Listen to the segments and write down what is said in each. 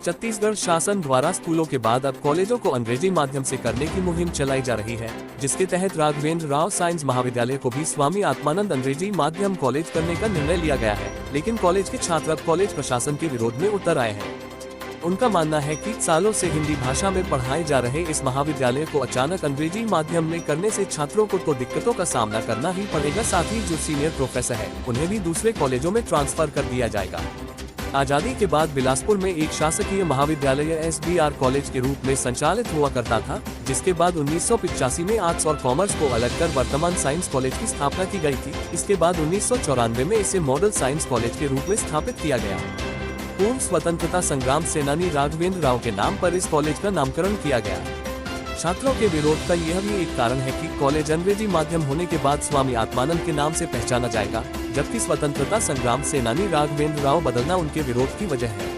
छत्तीसगढ़ शासन द्वारा स्कूलों के बाद अब कॉलेजों को अंग्रेजी माध्यम से करने की मुहिम चलाई जा रही है, जिसके तहत राघवेंद्र राव साइंस महाविद्यालय को भी स्वामी आत्मानंद अंग्रेजी माध्यम कॉलेज करने का निर्णय लिया गया है। लेकिन कॉलेज के छात्र अब कॉलेज प्रशासन के विरोध में उतर आए हैं। उनका मानना है कि सालों से हिंदी भाषा में पढ़ाए जा रहे इस महाविद्यालय को अचानक अंग्रेजी माध्यम में करने से छात्रों को तो दिक्कतों का सामना करना ही पड़ेगा, साथ ही जो सीनियर प्रोफेसर है उन्हें भी दूसरे कॉलेजों में ट्रांसफर कर दिया जाएगा। आजादी के बाद बिलासपुर में एक शासकीय महाविद्यालय SBR कॉलेज के रूप में संचालित हुआ करता था, जिसके बाद 1985 में आर्ट्स और कॉमर्स को अलग कर वर्तमान साइंस कॉलेज की स्थापना की गई थी। इसके बाद 1994 में इसे मॉडल साइंस कॉलेज के रूप में स्थापित किया गया। पूर्व स्वतंत्रता संग्राम सेनानी राघवेंद्र राव के नाम पर इस कॉलेज का नामकरण किया गया। छात्रों के विरोध का यह भी एक कारण है कि कॉलेज अंग्रेजी माध्यम होने के बाद स्वामी आत्मानंद के नाम से पहचाना जाएगा, जबकि स्वतंत्रता संग्राम सेनानी राघवेंद्र राव बदलना उनके विरोध की वजह है।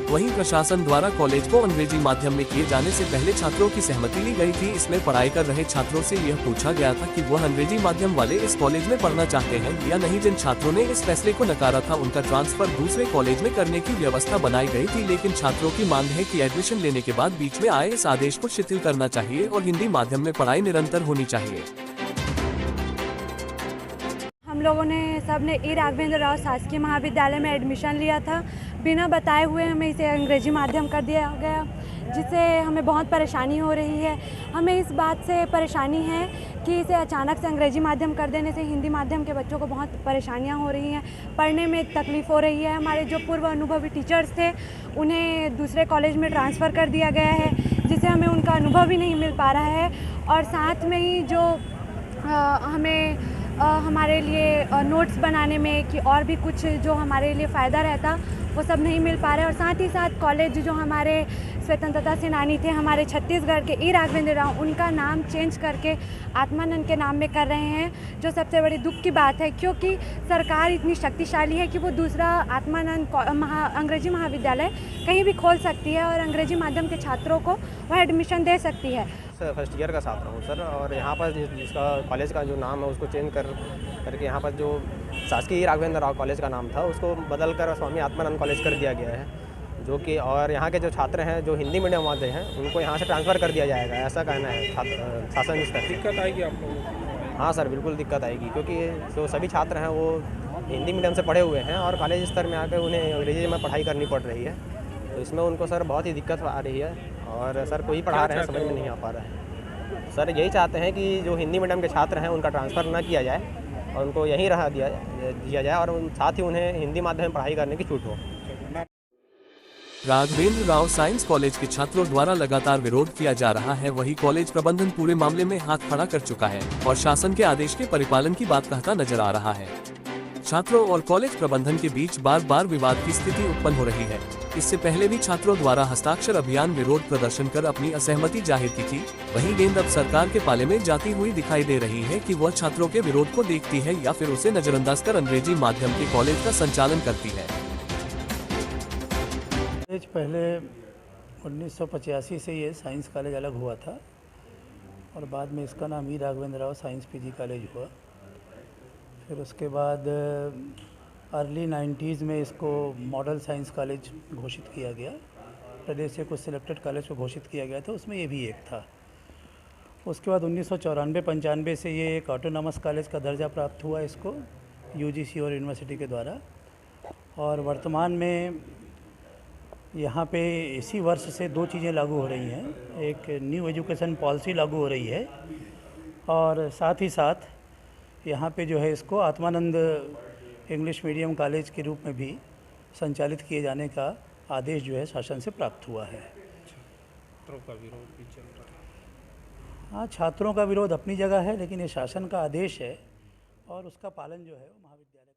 वहीं प्रशासन द्वारा कॉलेज को अंग्रेजी माध्यम में किए जाने से पहले छात्रों की सहमति ली गई थी। इसमें पढ़ाई कर रहे छात्रों से यह पूछा गया था कि वह अंग्रेजी माध्यम वाले इस कॉलेज में पढ़ना चाहते हैं या नहीं। जिन छात्रों ने इस फैसले को नकारा था उनका ट्रांसफर दूसरे कॉलेज में करने की व्यवस्था बनाई गई थी, लेकिन छात्रों की मांग है कि एडमिशन लेने के बाद बीच में आए इस आदेश को शिथिल करना चाहिए और हिंदी माध्यम में पढ़ाई निरंतर होनी चाहिए। हम लोगों ने सबने ई राघवेंद्र राव शासकीय महाविद्यालय में एडमिशन लिया था। बिना बताए हुए हमें इसे अंग्रेजी माध्यम कर दिया गया, जिससे हमें बहुत परेशानी हो रही है। हमें इस बात से परेशानी है कि इसे अचानक से अंग्रेजी माध्यम कर देने से हिंदी माध्यम के बच्चों को बहुत परेशानियां हो रही हैं, पढ़ने में तकलीफ़ हो रही है। हमारे जो पूर्व अनुभवी टीचर्स थे उन्हें दूसरे कॉलेज में ट्रांसफ़र कर दिया गया है, जिससे हमें उनका अनुभव भी नहीं मिल पा रहा है। और साथ में ही जो हमें हमारे लिए नोट्स बनाने में कि और भी कुछ जो हमारे लिए फ़ायदा रहता वो सब नहीं मिल पा रहा है। और साथ ही साथ कॉलेज जो हमारे स्वतंत्रता सेनानी थे हमारे छत्तीसगढ़ के ई राघवेंद्र राव, उनका नाम चेंज करके आत्मानंद के नाम में कर रहे हैं, जो सबसे बड़ी दुख की बात है, क्योंकि सरकार इतनी शक्तिशाली है कि वो दूसरा आत्मानंद अंग्रेजी महाविद्यालय कहीं भी खोल सकती है और अंग्रेजी माध्यम के छात्रों को वह एडमिशन दे सकती है। फर्स्ट ईयर का छात्र हूँ सर, और यहाँ पर जिसका कॉलेज का जो नाम है उसको चेंज करके यहाँ पर जो शासकीय राघवेंद्र राव कॉलेज का नाम था उसको बदल कर स्वामी आत्मानंद कॉलेज कर दिया गया है, जो कि और यहाँ के जो छात्र हैं जो हिंदी मीडियम वाले हैं उनको यहाँ से ट्रांसफ़र कर दिया जाएगा, ऐसा कहना है शासन स्तर। दिक्कत आएगी आप लोगों को? हाँ सर, बिल्कुल दिक्कत आएगी, क्योंकि जो सभी छात्र हैं वो हिंदी मीडियम से पढ़े हुए हैं और कॉलेज स्तर में आकर उन्हें अंग्रेजी में पढ़ाई करनी पड़ रही है, तो इसमें उनको सर बहुत ही दिक्कत आ रही है। और सर कोई पढ़ा रहे हैं समझ में नहीं आ पा रहा है। सर यही चाहते हैं कि जो हिंदी मीडियम के छात्र हैं उनका ट्रांसफ़र ना किया जाए और उनको यहीं रहा दिया जाए और साथ ही उन्हें हिंदी माध्यम में पढ़ाई करने की छूट हो। राघवेंद्र राव साइंस कॉलेज के छात्रों द्वारा लगातार विरोध किया जा रहा है, वही कॉलेज प्रबंधन पूरे मामले में हाथ खड़ा कर चुका है और शासन के आदेश के परिपालन की बात कहता नजर आ रहा है। छात्रों और कॉलेज प्रबंधन के बीच बार बार विवाद की स्थिति उत्पन्न हो रही है। इससे पहले भी छात्रों द्वारा हस्ताक्षर अभियान विरोध प्रदर्शन कर अपनी असहमति जाहिर की थी। वहीं गेंद अब सरकार के पाले में जाती हुई दिखाई दे रही है कि वह छात्रों के विरोध को देखती है या फिर उसे नजरअंदाज कर अंग्रेजी माध्यम के कॉलेज का संचालन करती है। पहले 1985 से ये साइंस कॉलेज अलग हुआ था और बाद में इसका नाम E Raghavendra Rao science PG college हुआ। फिर उसके बाद अर्ली 90s में इसको मॉडल साइंस कॉलेज घोषित किया गया। प्रदेश से कुछ सिलेक्टेड कॉलेज को घोषित किया गया था, उसमें ये भी एक था। उसके बाद 1994-95 से ये एक ऑटोनॉमस कॉलेज का दर्जा प्राप्त हुआ इसको UGC और यूनिवर्सिटी के द्वारा। और वर्तमान में यहाँ पे इसी वर्ष से दो चीज़ें लागू हो रही हैं। एक न्यू एजुकेशन पॉलिसी लागू हो रही है और साथ ही साथ यहाँ पे जो है इसको आत्मानंद इंग्लिश मीडियम कॉलेज के रूप में भी संचालित किए जाने का आदेश जो है शासन से प्राप्त हुआ है। छात्रों का विरोध भी चल रहा है। हाँ, छात्रों का विरोध अपनी जगह है, लेकिन ये शासन का आदेश है और उसका पालन जो है वो महाविद्यालय